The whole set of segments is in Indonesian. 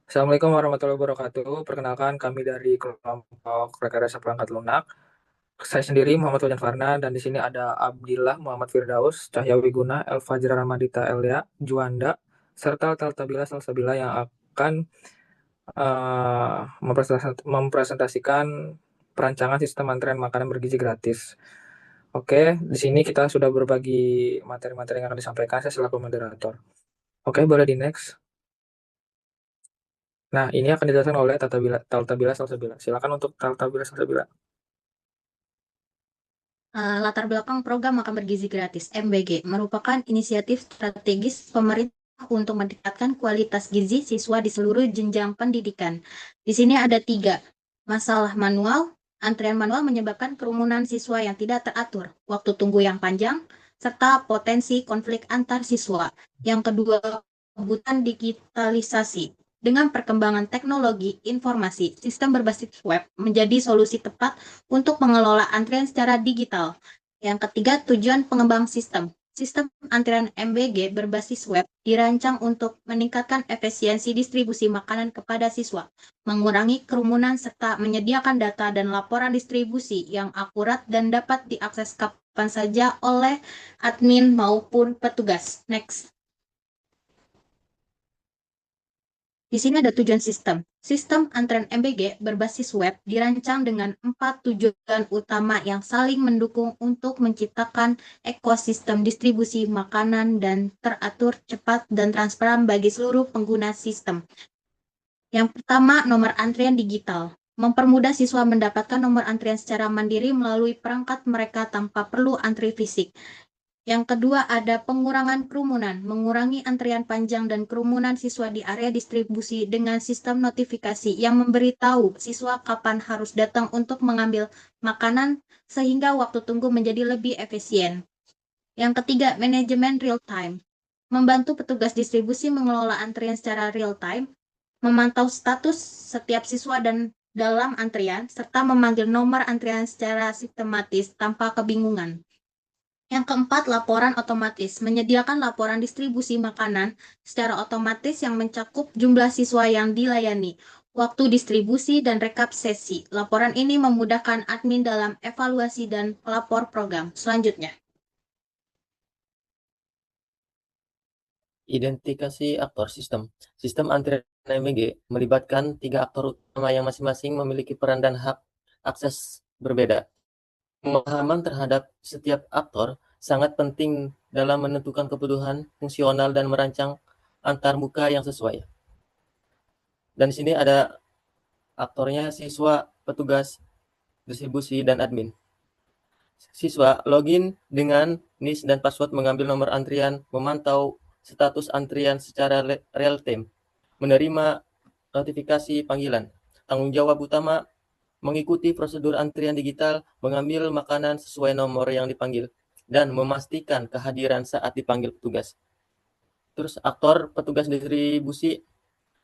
Assalamualaikum warahmatullahi wabarakatuh. Perkenalkan kami dari kelompok Rekayasa Perangkat Lunak. Saya sendiri Muhammad Wajan Farna dan di sini ada Abdillah Muhammad Firdaus, Cahya Wiguna, Elfajra Ramadita Elia, Juanda, serta Taltabila Salsabila yang akan mempresentasikan perancangan sistem antrean makanan bergizi gratis. Oke, di sini kita sudah berbagi materi-materi yang akan disampaikan saya selaku moderator. Oke, boleh di next. Nah, ini akan dijelaskan oleh Taltabila Salsabila. Silakan untuk Taltabila Salsabila. Latar belakang program Makan Bergizi Gratis (MBG) merupakan inisiatif strategis pemerintah untuk meningkatkan kualitas gizi siswa di seluruh jenjang pendidikan. Di sini ada 3. Masalah manual. Antrian manual menyebabkan kerumunan siswa yang tidak teratur, waktu tunggu yang panjang, serta potensi konflik antar siswa. Yang kedua, kebutuhan digitalisasi. Dengan perkembangan teknologi informasi, sistem berbasis web menjadi solusi tepat untuk mengelola antrian secara digital. Yang ketiga, tujuan pengembang sistem. Sistem antrian MBG berbasis web dirancang untuk meningkatkan efisiensi distribusi makanan kepada siswa, mengurangi kerumunan, serta menyediakan data dan laporan distribusi yang akurat dan dapat diakses kapan saja oleh admin maupun petugas. Next. Di sini ada tujuan sistem. Sistem antrean MBG berbasis web dirancang dengan 4 tujuan utama yang saling mendukung untuk menciptakan ekosistem distribusi makanan dan teratur, cepat, dan transparan bagi seluruh pengguna sistem. Yang pertama, nomor antrian digital. Mempermudah siswa mendapatkan nomor antrian secara mandiri melalui perangkat mereka tanpa perlu antri fisik. Yang kedua ada pengurangan kerumunan, mengurangi antrian panjang dan kerumunan siswa di area distribusi dengan sistem notifikasi yang memberitahu siswa kapan harus datang untuk mengambil makanan sehingga waktu tunggu menjadi lebih efisien. Yang ketiga, manajemen real time. Membantu petugas distribusi mengelola antrian secara real time, memantau status setiap siswa dan dalam antrian, serta memanggil nomor antrian secara sistematis tanpa kebingungan. Yang keempat, laporan otomatis. Menyediakan laporan distribusi makanan secara otomatis yang mencakup jumlah siswa yang dilayani, waktu distribusi, dan rekap sesi. Laporan ini memudahkan admin dalam evaluasi dan pelapor program. Selanjutnya. Identifikasi aktor sistem. Sistem antrian MBG melibatkan 3 aktor utama yang masing-masing memiliki peran dan hak akses berbeda. Pemahaman terhadap setiap aktor sangat penting dalam menentukan kebutuhan fungsional dan merancang antar muka yang sesuai. Dan di sini ada aktornya siswa, petugas, distribusi, dan admin. Siswa login dengan NIS dan password, mengambil nomor antrian, memantau status antrian secara real time, menerima notifikasi panggilan. Tanggung jawab utama mengikuti prosedur antrian digital, mengambil makanan sesuai nomor yang dipanggil, dan memastikan kehadiran saat dipanggil petugas. Terus aktor petugas distribusi,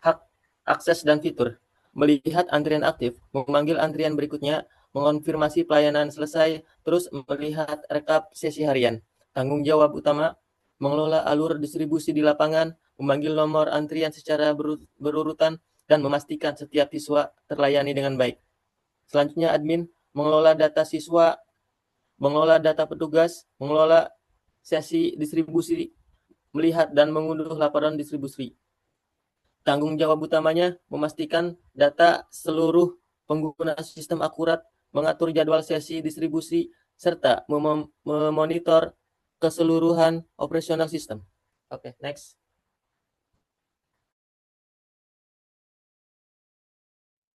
hak akses dan fitur. Melihat antrian aktif, memanggil antrian berikutnya, mengonfirmasi pelayanan selesai, terus melihat rekap sesi harian. Tanggung jawab utama, mengelola alur distribusi di lapangan, memanggil nomor antrian secara berurutan, dan memastikan setiap siswa terlayani dengan baik. Selanjutnya admin, mengelola data siswa, mengelola data petugas, mengelola sesi distribusi, melihat dan mengunduh laporan distribusi. Tanggung jawab utamanya memastikan data seluruh pengguna sistem akurat, mengatur jadwal sesi distribusi, serta memonitor keseluruhan operasional sistem. Oke, next.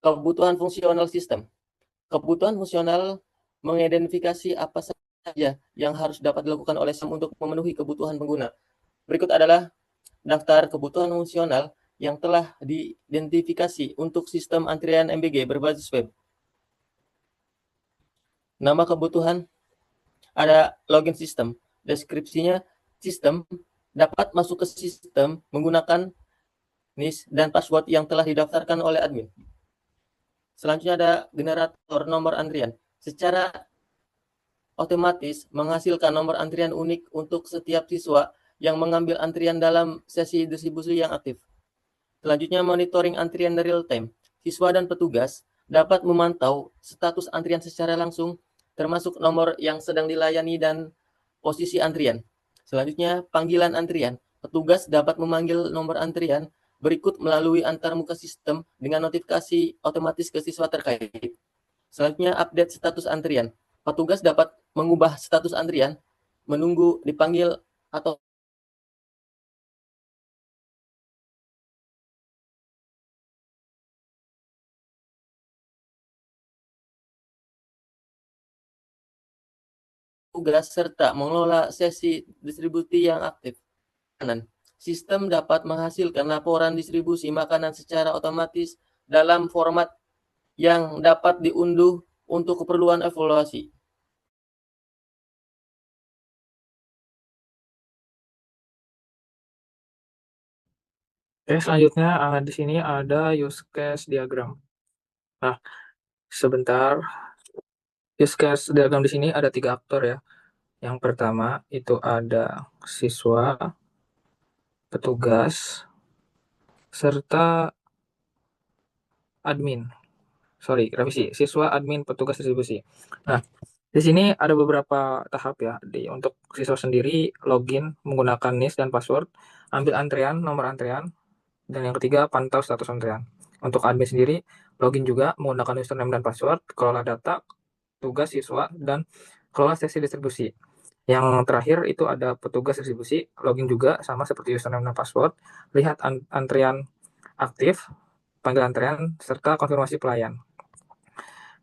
Kebutuhan fungsional sistem. Kebutuhan fungsional mengidentifikasi apa saja yang harus dapat dilakukan oleh sistem untuk memenuhi kebutuhan pengguna. Berikut adalah daftar kebutuhan fungsional yang telah diidentifikasi untuk sistem antrian MBG berbasis web. Nama kebutuhan, ada login sistem. Deskripsinya, sistem dapat masuk ke sistem menggunakan NIS dan password yang telah didaftarkan oleh admin. Selanjutnya ada generator nomor antrian. Secara otomatis menghasilkan nomor antrian unik untuk setiap siswa yang mengambil antrian dalam sesi distribusi yang aktif. Selanjutnya, monitoring antrian real time. Siswa dan petugas dapat memantau status antrian secara langsung, termasuk nomor yang sedang dilayani dan posisi antrian. Selanjutnya, panggilan antrian. Petugas dapat memanggil nomor antrian berikut melalui antarmuka sistem dengan notifikasi otomatis ke siswa terkait. Selanjutnya, update status antrian. Petugas dapat mengubah status antrian, menunggu dipanggil atau tugas serta mengelola sesi distribusi yang aktif. Sistem dapat menghasilkan laporan distribusi makanan secara otomatis dalam format yang dapat diunduh untuk keperluan evaluasi. Oke, selanjutnya di sini ada use case diagram. Nah, sebentar. Use case diagram di sini ada 3 aktor ya. Yang pertama itu ada siswa, petugas, serta admin. Sorry, revisi. Siswa, admin, petugas distribusi. Nah, di sini ada beberapa tahap ya. Untuk siswa sendiri, login menggunakan NIS dan password, ambil antrian, nomor antrian, dan yang ketiga, pantau status antrian. Untuk admin sendiri, login juga menggunakan username dan password, kelola data, tugas siswa, dan kelola sesi distribusi. Yang terakhir itu ada petugas distribusi, login juga sama seperti username dan password, lihat antrian aktif, panggil antrian, serta konfirmasi pelayan.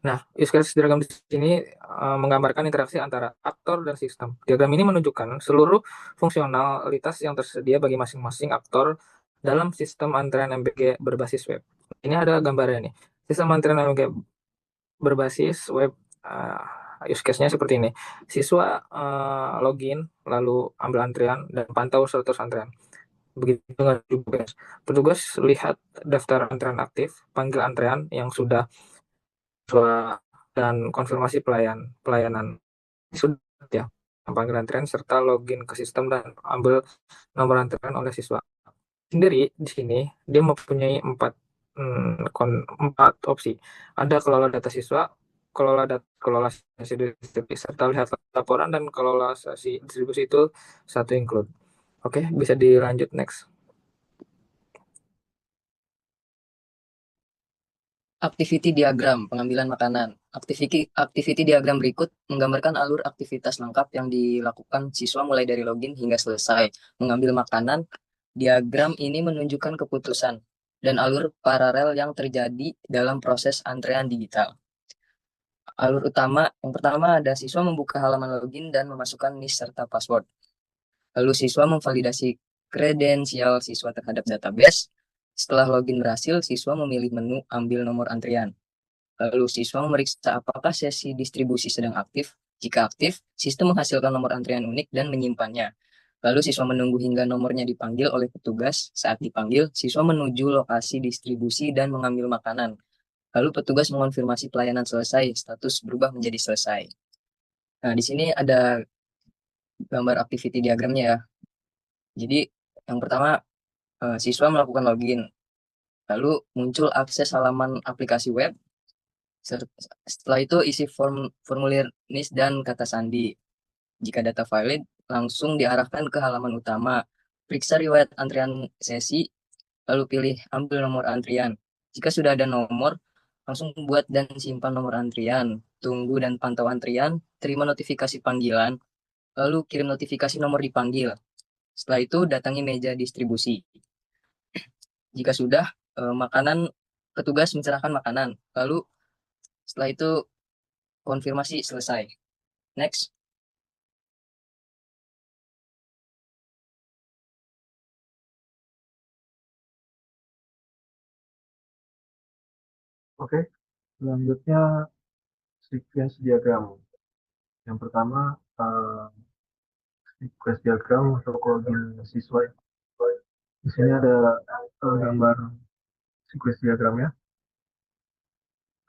Nah, use case diagram di sini menggambarkan interaksi antara aktor dan sistem. Diagram ini menunjukkan seluruh fungsionalitas yang tersedia bagi masing-masing aktor dalam sistem antrean MBG berbasis web. Ini ada gambarnya nih. Sistem antrean MBG berbasis web, use case-nya seperti ini. Siswa login, lalu ambil antrian, dan pantau status antrian. Begitu dengan petugas. Petugas lihat daftar antrian aktif, panggil antrian yang sudah dan konfirmasi pelayanan sudah ya, panggilan antrian serta login ke sistem dan ambil nomor antrian oleh siswa sendiri. Di sini dia mempunyai empat opsi. Ada kelola data siswa, kelola sesi distribusi, serta lihat laporan, dan kelola sesi distribusi itu satu include. Oke, bisa dilanjut next. Activity diagram pengambilan makanan. Activity diagram berikut menggambarkan alur aktivitas lengkap yang dilakukan siswa mulai dari login hingga selesai mengambil makanan. Diagram ini menunjukkan keputusan dan alur paralel yang terjadi dalam proses antrean digital. Alur utama, yang pertama ada siswa membuka halaman login dan memasukkan NIS serta password. Lalu siswa memvalidasi kredensial siswa terhadap database. Setelah login berhasil, siswa memilih menu ambil nomor antrian. Lalu siswa memeriksa apakah sesi distribusi sedang aktif. Jika aktif, sistem menghasilkan nomor antrian unik dan menyimpannya. Lalu siswa menunggu hingga nomornya dipanggil oleh petugas. Saat dipanggil, siswa menuju lokasi distribusi dan mengambil makanan. Lalu petugas mengonfirmasi pelayanan selesai, status berubah menjadi selesai. Nah, di sini ada gambar activity diagramnya ya. Jadi, yang pertama, siswa melakukan login. Lalu muncul akses halaman aplikasi web. Setelah itu isi formulir NIS dan kata sandi. Jika data valid, langsung diarahkan ke halaman utama. Periksa riwayat antrian sesi, lalu pilih ambil nomor antrian. Jika sudah ada nomor, langsung buat dan simpan nomor antrian. Tunggu dan pantau antrian, terima notifikasi panggilan, lalu kirim notifikasi nomor dipanggil. Setelah itu datangi meja distribusi. Jika sudah, petugas mencerahkan makanan. Lalu setelah itu konfirmasi selesai. Next. Oke, selanjutnya sequence diagram. Yang pertama, sequence diagram untuk login siswa. Di sini ada gambar sequence diagramnya.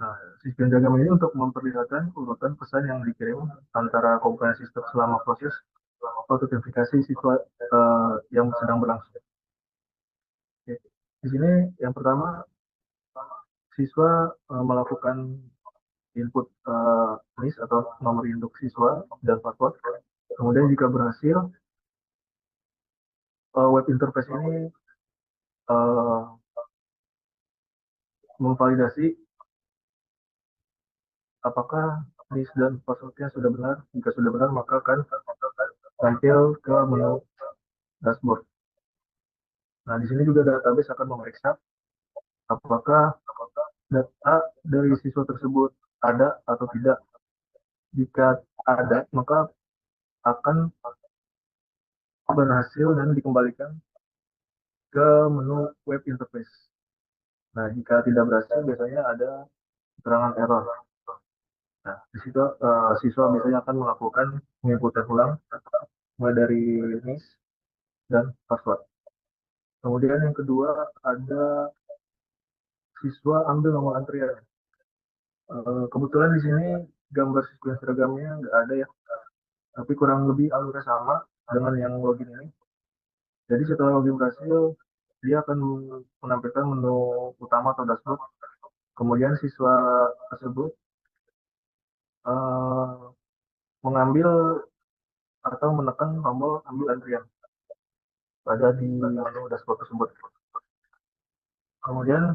Nah, sequence diagram ini untuk memperlihatkan urutan pesan yang dikirim antara komponen sistem selama proses autentifikasi siswa yang sedang berlangsung. Oke. Di sini yang pertama siswa melakukan input NIS atau nomor induk siswa dan password. Kemudian jika berhasil, web interface ini memvalidasi apakah NIS dan passwordnya sudah benar. Jika sudah benar, maka akan tampil ke menu dashboard. Nah, di sini juga database akan memeriksa apakah data dari siswa tersebut ada atau tidak. Jika ada, maka akan berhasil dan dikembalikan ke menu web interface. Nah, jika tidak berhasil, biasanya ada keterangan error. Nah, di situ siswa biasanya akan melakukan penginputan ulang mulai dari NIS dan password. Kemudian yang kedua ada siswa ambil nomor antrian. Kebetulan di sini gambar siswa seragamnya nggak ada ya, tapi kurang lebih alurnya sama dengan yang login ini. Jadi setelah login berhasil, dia akan menampilkan menu utama atau dashboard. Kemudian siswa tersebut mengambil atau menekan tombol ambil antrian pada di menu dashboard tersebut. Kemudian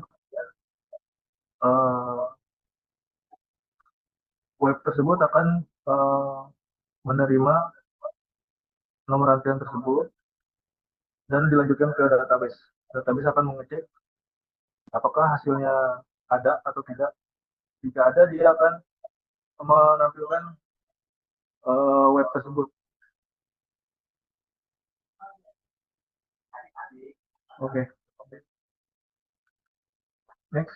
web tersebut akan menerima nomor antrian tersebut dan dilanjutkan ke database. Database akan mengecek apakah hasilnya ada atau tidak. Jika ada, dia akan menampilkan web tersebut. Oke. Next.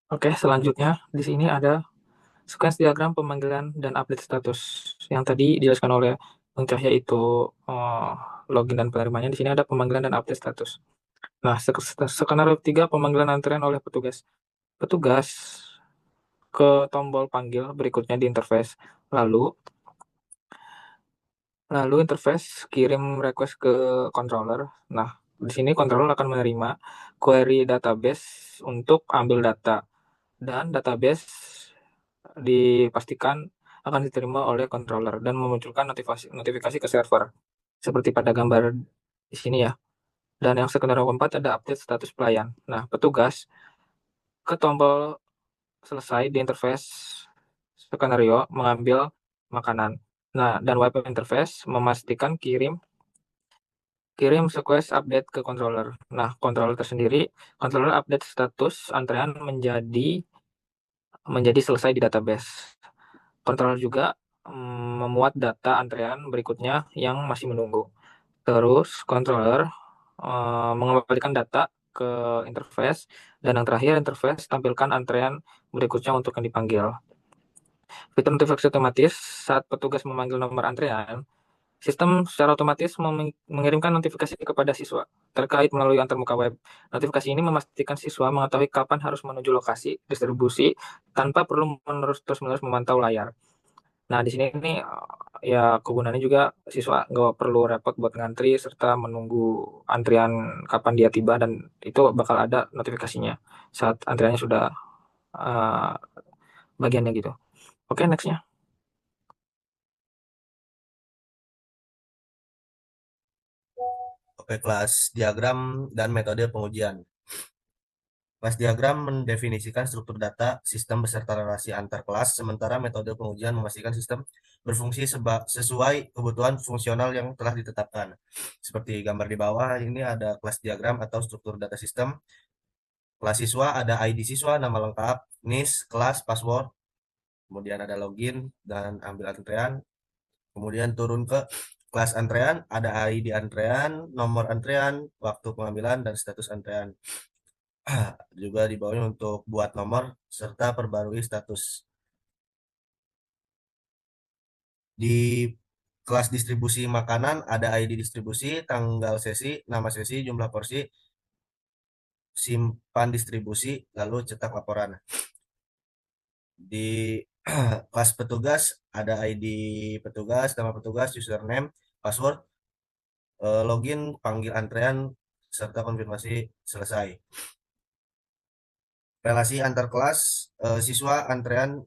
Oke, selanjutnya di sini ada sequence diagram pemanggilan dan update status. Yang tadi dijelaskan oleh Bang Cahya itu login dan penerimanya. Di sini ada pemanggilan dan update status. Nah, skenario 3 pemanggilan antrian oleh petugas. Petugas ke tombol panggil berikutnya di interface. Lalu interface kirim request ke controller. Nah, di sini controller akan menerima query database untuk ambil data dan database dipastikan akan diterima oleh controller dan memunculkan notifikasi ke server seperti pada gambar di sini ya. Dan yang skenario keempat ada update status pelayan. Nah, petugas ke tombol selesai di interface skenario mengambil makanan. Nah, dan web interface memastikan kirim request update ke controller. Nah, controller tersendiri, controller update status antrean menjadi selesai di database. Controller juga memuat data antrean berikutnya yang masih menunggu. Terus controller mengembalikan data ke interface dan yang terakhir interface tampilkan antrean berikutnya untuk yang dipanggil. Fitur notifikasi otomatis saat petugas memanggil nomor antrean, sistem secara otomatis mengirimkan notifikasi kepada siswa terkait melalui antarmuka web. Notifikasi ini memastikan siswa mengetahui kapan harus menuju lokasi distribusi tanpa perlu terus-menerus memantau layar. Nah, di sini ini ya kegunaannya juga siswa nggak perlu repot buat ngantri serta menunggu antrian kapan dia tiba dan itu bakal ada notifikasinya saat antriannya sudah bagiannya gitu. Oke, nextnya. Oke, kelas diagram dan metode pengujian. Kelas diagram mendefinisikan struktur data, sistem beserta relasi antar kelas, sementara metode pengujian memastikan sistem berfungsi sesuai kebutuhan fungsional yang telah ditetapkan. Seperti gambar di bawah, ini ada kelas diagram atau struktur data sistem. Kelas siswa ada ID siswa, nama lengkap, NIS, kelas, password, kemudian ada login dan ambil antrean. Kemudian turun ke kelas antrean, ada ID antrean, nomor antrean, waktu pengambilan, dan status antrean. Juga di bawahnya untuk buat nomor serta perbarui status. Di kelas distribusi makanan ada ID distribusi, tanggal sesi, nama sesi, jumlah porsi, simpan distribusi, lalu cetak laporan. Di kelas petugas ada ID petugas, nama petugas, username, password. login, panggil antrean, serta konfirmasi selesai. Relasi antar kelas, siswa antrean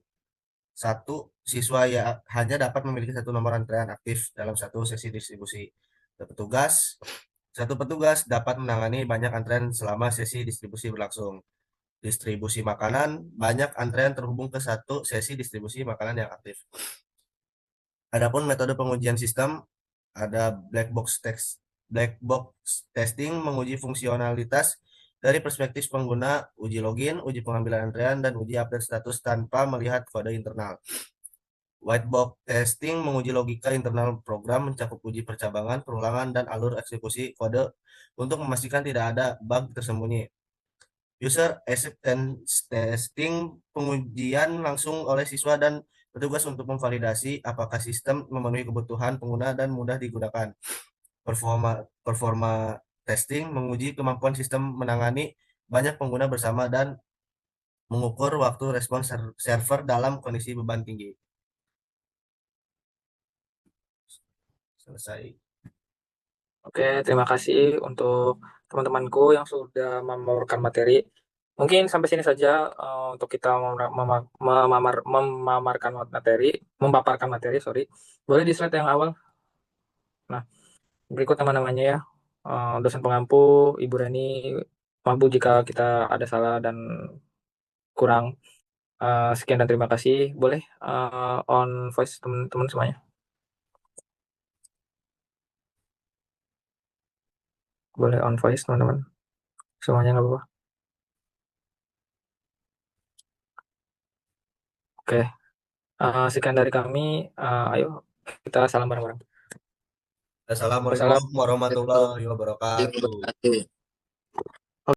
satu siswa ya hanya dapat memiliki satu nomor antrean aktif dalam satu sesi distribusi. Petugas, satu petugas dapat menangani banyak antrean selama sesi distribusi berlangsung. Distribusi makanan, banyak antrean terhubung ke satu sesi distribusi makanan yang aktif. Adapun metode pengujian sistem, ada black box testing menguji fungsionalitas dari perspektif pengguna, uji login, uji pengambilan antrean, dan uji update status tanpa melihat kode internal. White box testing menguji logika internal program, mencakup uji percabangan, perulangan, dan alur eksekusi kode untuk memastikan tidak ada bug tersembunyi. User acceptance testing pengujian langsung oleh siswa dan petugas untuk memvalidasi apakah sistem memenuhi kebutuhan pengguna dan mudah digunakan. Performa testing menguji kemampuan sistem menangani banyak pengguna bersama dan mengukur waktu respons server dalam kondisi beban tinggi. Selesai. Oke, terima kasih untuk teman-temanku yang sudah memaparkan materi. Mungkin sampai sini saja untuk kita memaparkan materi, sorry. Boleh di slide yang awal. Nah, berikut nama-namanya ya. Dosen pengampu, Ibu Reni, maaf Bu jika kita ada salah dan kurang. Sekian dan terima kasih. Boleh on voice teman-teman semuanya. Boleh on voice teman-teman. Semuanya nggak apa-apa. Oke. Sekian dari kami. Ayo kita salam bareng-bareng. Assalamualaikum warahmatullahi wabarakatuh.